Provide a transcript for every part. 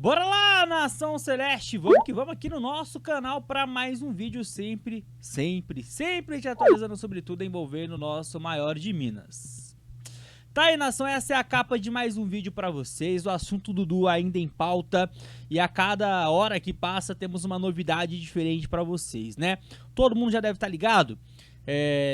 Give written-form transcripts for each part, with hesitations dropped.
Bora lá, Nação Celeste! Vamos que vamos aqui no nosso canal para mais um vídeo sempre te atualizando sobre tudo envolvendo o nosso maior de Minas. Tá aí, Nação, essa é a capa de mais um vídeo para vocês, o assunto Dudu ainda em pauta e a cada hora que passa temos uma novidade diferente para vocês, né? Todo mundo já deve estar ligado,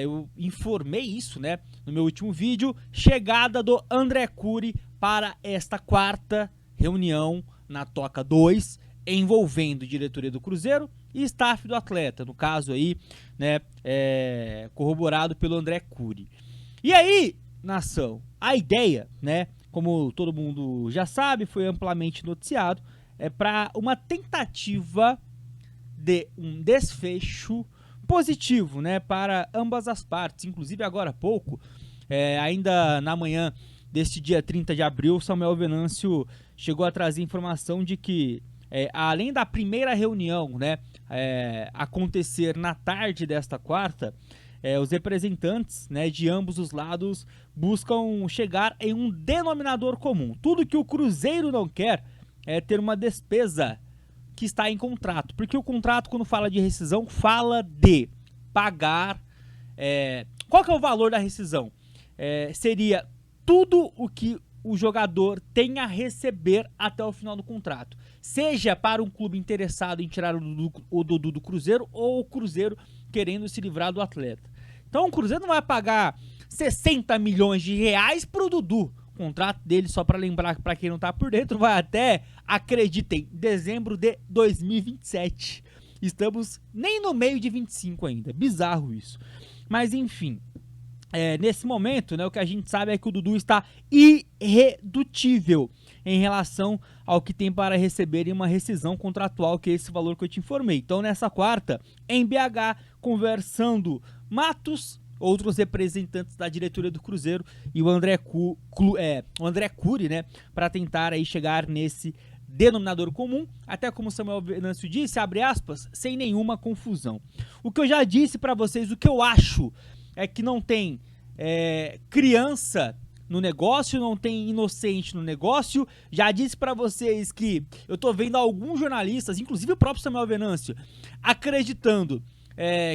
eu informei isso, né, no meu último vídeo, chegada do André Cury para esta quarta reunião na Toca 2, envolvendo diretoria do Cruzeiro e staff do atleta, no caso aí, né, corroborado pelo André Cury. E aí, Nação, a ideia, né, como todo mundo já sabe, foi amplamente noticiado, é para uma tentativa de um desfecho positivo, né, para ambas as partes. Inclusive agora há pouco, ainda na manhã deste dia 30 de abril, Samuel Venâncio chegou a trazer informação de que, além da primeira reunião, né, acontecer na tarde desta quarta, os representantes, né, de ambos os lados buscam chegar em um denominador comum. Tudo que o Cruzeiro não quer é ter uma despesa que está em contrato, porque o contrato, quando fala de rescisão, fala de pagar. Qual que é o valor da rescisão? Seria tudo o que o jogador tem a receber até o final do contrato, seja para um clube interessado em tirar o Dudu do Cruzeiro ou o Cruzeiro querendo se livrar do atleta. Então o Cruzeiro não vai pagar 60 milhões de reais para o Dudu. O contrato dele, só para lembrar para quem não tá por dentro, vai até, acreditem, dezembro de 2027. Estamos nem no meio de 25 ainda, bizarro isso. Mas enfim, nesse momento, né, o que a gente sabe é que o Dudu está irredutível em relação ao que tem para receber em uma rescisão contratual, que é esse valor que eu te informei. Então, nessa quarta, em BH, conversando Matos, outros representantes da diretoria do Cruzeiro e o André Cury, né, para tentar aí chegar nesse denominador comum, até como o Samuel Venâncio disse, abre aspas, sem nenhuma confusão. O que eu já disse para vocês, o que eu acho é que não tem criança no negócio, não tem inocente no negócio. Já disse pra vocês que eu tô vendo alguns jornalistas, inclusive o próprio Samuel Venâncio, acreditando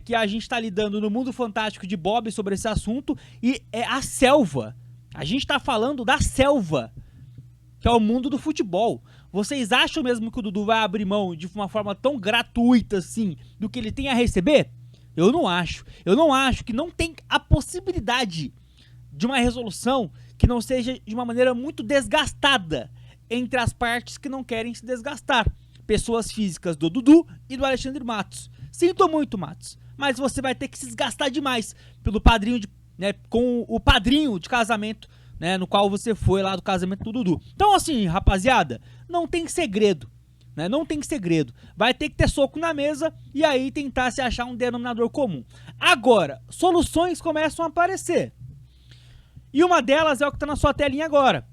que a gente tá lidando no mundo fantástico de Bob sobre esse assunto, e é a selva. A gente tá falando da selva, que é o mundo do futebol. Vocês acham mesmo que o Dudu vai abrir mão de uma forma tão gratuita assim do que ele tem a receber? Eu não acho. Eu não acho que não tem a possibilidade de uma resolução que não seja de uma maneira muito desgastada entre as partes que não querem se desgastar. Pessoas físicas do Dudu e do Alexandre Matos. Sinto muito, Matos, mas você vai ter que se desgastar demais pelo padrinho, com o padrinho de casamento, né, no qual você foi lá do casamento do Dudu. Então assim, rapaziada, não tem segredo. Não tem segredo, vai ter que ter soco na mesa e aí tentar se achar um denominador comum. Agora, soluções começam a aparecer. E uma delas é o que está na sua telinha agora.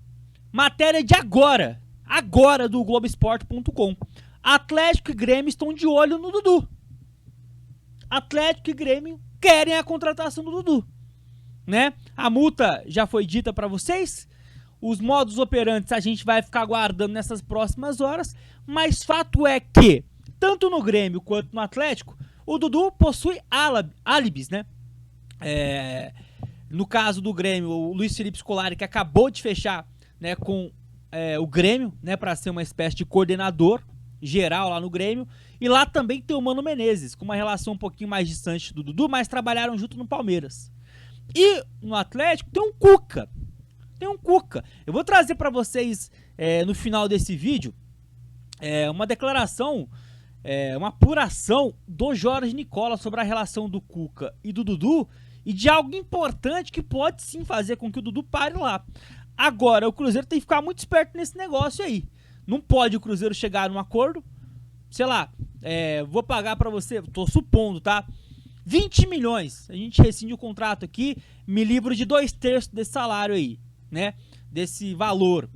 Matéria de agora do Globoesporte.com. Atlético e Grêmio estão de olho no Dudu. Atlético e Grêmio querem a contratação do Dudu, né? A multa já foi dita para vocês. Os modos operantes a gente vai ficar aguardando nessas próximas horas, mas fato é que, tanto no Grêmio quanto no Atlético, o Dudu possui álibis, né? No caso do Grêmio, o Luiz Felipe Scolari, que acabou de fechar, né, com o Grêmio, né, para ser uma espécie de coordenador geral lá no Grêmio, e lá também tem o Mano Menezes, com uma relação um pouquinho mais distante do Dudu, mas trabalharam junto no Palmeiras. E no Atlético tem um Cuca. Eu vou trazer para vocês no final desse vídeo uma declaração, uma apuração do Jorge Nicola sobre a relação do Cuca e do Dudu e de algo importante que pode sim fazer com que o Dudu pare lá. Agora, o Cruzeiro tem que ficar muito esperto nesse negócio aí. Não pode o Cruzeiro chegar num acordo, sei lá, vou pagar para você, tô supondo, tá? 20 milhões, a gente rescinde o contrato aqui, me livro de 2/3 desse salário aí, né, desse valor,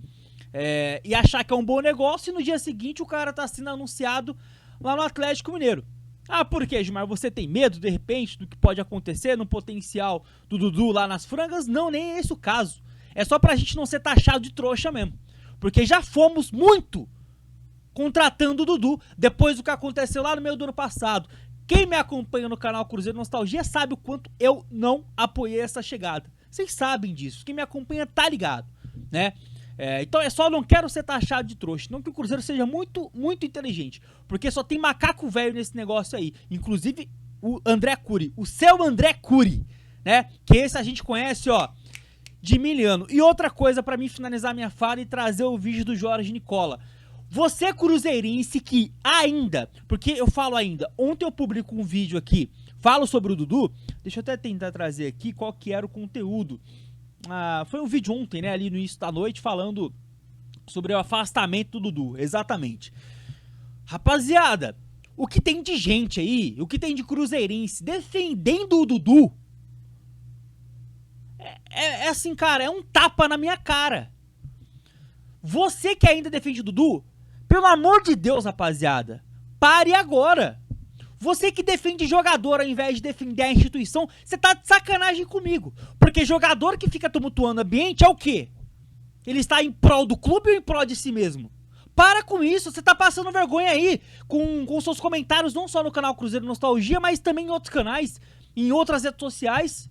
e achar que é um bom negócio, e no dia seguinte o cara tá sendo anunciado lá no Atlético Mineiro. Ah, por quê, Gilmar? Você tem medo, de repente, do que pode acontecer no potencial do Dudu lá nas frangas? Não, nem é esse o caso. É só pra gente não ser taxado de trouxa mesmo. Porque já fomos muito contratando o Dudu, depois do que aconteceu lá no meio do ano passado. Quem me acompanha no canal Cruzeiro Nostalgia sabe o quanto eu não apoiei essa chegada. Vocês sabem disso, quem me acompanha tá ligado, né? Então é só, não quero ser taxado de trouxa, não que o Cruzeiro seja muito, muito inteligente, porque só tem macaco velho nesse negócio aí, inclusive o André Cury, o seu André Cury, né? Que esse a gente conhece, ó, de miliano. E outra coisa pra mim finalizar minha fala e trazer o vídeo do Jorge Nicola. Você cruzeirense que ainda, porque eu falo ainda, ontem eu publico um vídeo aqui, falo sobre o Dudu, deixa eu até tentar trazer aqui qual que era o conteúdo. Foi um vídeo ontem, né, ali no início da noite, falando sobre o afastamento do Dudu, exatamente. Rapaziada, o que tem de gente aí, o que tem de cruzeirense defendendo o Dudu, é assim, cara, é um tapa na minha cara. Você que ainda defende o Dudu, pelo amor de Deus, rapaziada, pare agora. Você que defende jogador ao invés de defender a instituição, você tá de sacanagem comigo. Porque jogador que fica tumultuando o ambiente é o quê? Ele está em prol do clube ou em prol de si mesmo? Para com isso, você tá passando vergonha aí com seus comentários, não só no canal Cruzeiro Nostalgia, mas também em outros canais, em outras redes sociais.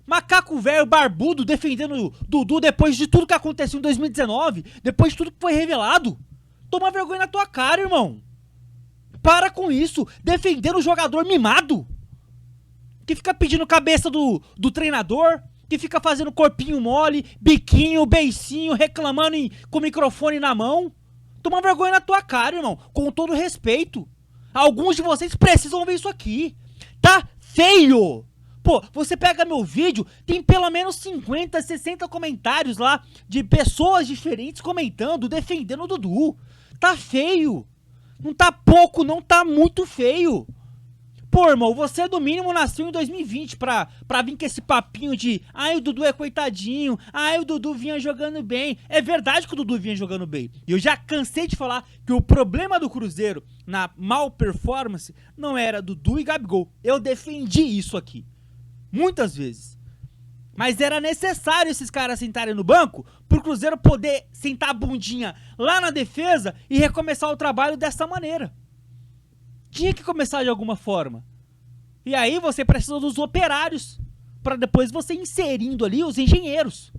Macaco velho barbudo defendendo o Dudu depois de tudo que aconteceu em 2019, depois de tudo que foi revelado. Toma vergonha na tua cara, irmão. Para com isso, defendendo o jogador mimado, que fica pedindo cabeça do treinador, que fica fazendo corpinho mole, biquinho, beicinho, reclamando com o microfone na mão. Toma vergonha na tua cara, irmão, com todo respeito. Alguns de vocês precisam ver isso aqui. Tá feio. Pô, você pega meu vídeo, tem pelo menos 50, 60 comentários lá de pessoas diferentes comentando, defendendo o Dudu. Tá feio. Não tá pouco, não, tá muito feio. Pô, irmão, você no mínimo nasceu em 2020 pra vir com esse papinho de ai, o Dudu é coitadinho, ai, o Dudu vinha jogando bem. É verdade que o Dudu vinha jogando bem. E eu já cansei de falar que o problema do Cruzeiro na mal performance não era Dudu e Gabigol. Eu defendi isso aqui. Muitas vezes. Mas era necessário esses caras sentarem no banco pro Cruzeiro poder sentar a bundinha lá na defesa e recomeçar o trabalho dessa maneira. Tinha que começar de alguma forma. E aí você precisa dos operários para depois você inserindo ali os engenheiros.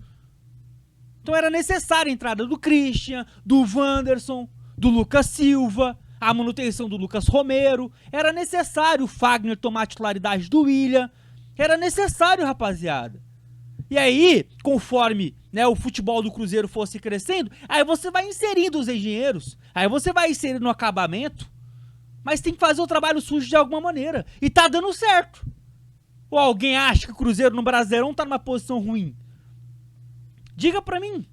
Então era necessária a entrada do Christian, do Wanderson, do Lucas Silva, a manutenção do Lucas Romero. Era necessário o Fagner tomar a titularidade do William. Era necessário, rapaziada. E aí, conforme, né, o futebol do Cruzeiro fosse crescendo, aí você vai inserindo os engenheiros, aí você vai inserindo no acabamento, mas tem que fazer o trabalho sujo de alguma maneira. E tá dando certo. Ou alguém acha que o Cruzeiro no Brasileirão tá numa posição ruim? Diga pra mim.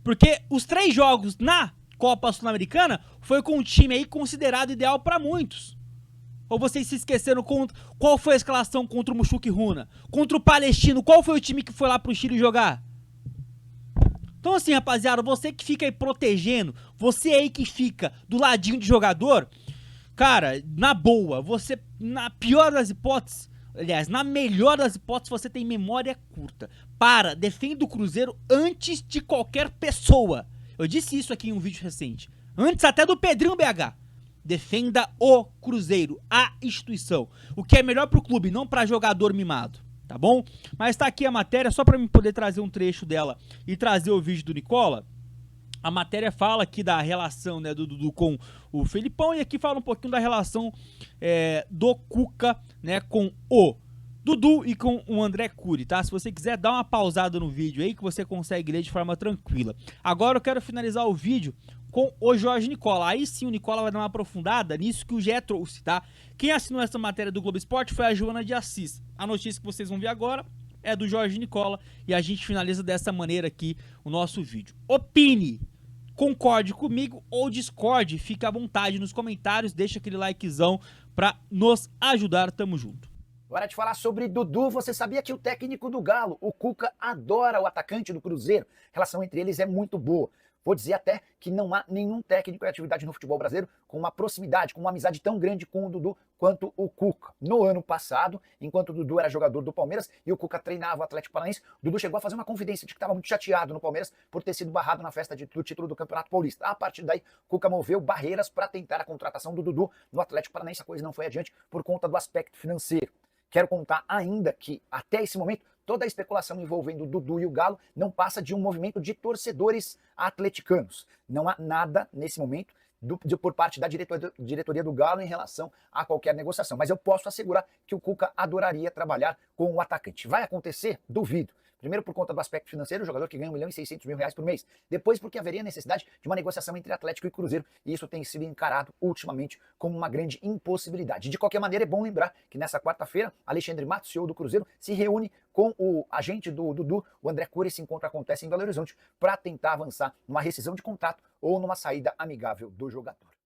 Porque os 3 jogos na Copa Sul-Americana foi com um time aí considerado ideal pra muitos. Ou vocês se esqueceram qual foi a escalação contra o Mushuc Runa? Contra o Palestino, qual foi o time que foi lá pro Chile jogar? Então assim, rapaziada, você que fica aí protegendo, você aí que fica do ladinho de jogador, cara, na boa, você, na pior das hipóteses, aliás, na melhor das hipóteses, você tem memória curta. Defenda o Cruzeiro antes de qualquer pessoa. Eu disse isso aqui em um vídeo recente. Antes até do Pedrinho BH. Defenda o Cruzeiro, a instituição. O que é melhor pro clube, não pra jogador mimado, tá bom? Mas tá aqui a matéria, só pra mim poder trazer um trecho dela e trazer o vídeo do Nicola. A matéria fala aqui da relação, né, do Dudu com o Felipão, e aqui fala um pouquinho da relação do Cuca, né, com o Dudu e com o André Cury, tá? Se você quiser, dá uma pausada no vídeo aí que você consegue ler de forma tranquila. Agora eu quero finalizar o vídeo com o Jorge Nicola. Aí sim o Nicola vai dar uma aprofundada nisso que o Gé trouxe, tá? Quem assinou essa matéria do Globo Esporte foi a Joana de Assis. A notícia que vocês vão ver agora é do Jorge Nicola e a gente finaliza dessa maneira aqui o nosso vídeo. Opine, concorde comigo ou discorde, fica à vontade nos comentários, deixa aquele likezão pra nos ajudar, tamo junto. Hora de falar sobre Dudu. Você sabia que o técnico do Galo, o Cuca, adora o atacante do Cruzeiro? A relação entre eles é muito boa. Vou dizer até que não há nenhum técnico em atividade no futebol brasileiro com uma proximidade, com uma amizade tão grande com o Dudu quanto o Cuca. No ano passado, enquanto o Dudu era jogador do Palmeiras e o Cuca treinava o Atlético Paranaense, o Dudu chegou a fazer uma confidência de que estava muito chateado no Palmeiras por ter sido barrado na festa do título do Campeonato Paulista. A partir daí, o Cuca moveu barreiras para tentar a contratação do Dudu no Atlético Paranaense. A coisa não foi adiante por conta do aspecto financeiro. Quero contar ainda que, até esse momento, toda a especulação envolvendo o Dudu e o Galo não passa de um movimento de torcedores atleticanos. Não há nada, nesse momento, por parte da diretoria do Galo em relação a qualquer negociação. Mas eu posso assegurar que o Cuca adoraria trabalhar com o atacante. Vai acontecer? Duvido. Primeiro por conta do aspecto financeiro, o jogador que ganha R$ 1.600.000 por mês. Depois porque haveria necessidade de uma negociação entre Atlético e Cruzeiro, e isso tem sido encarado ultimamente como uma grande impossibilidade. De qualquer maneira, é bom lembrar que nessa quarta-feira, Alexandre Matos, CEO do Cruzeiro, se reúne com o agente do Dudu, o André Cury. Esse encontro acontece em Belo Horizonte para tentar avançar numa rescisão de contrato ou numa saída amigável do jogador.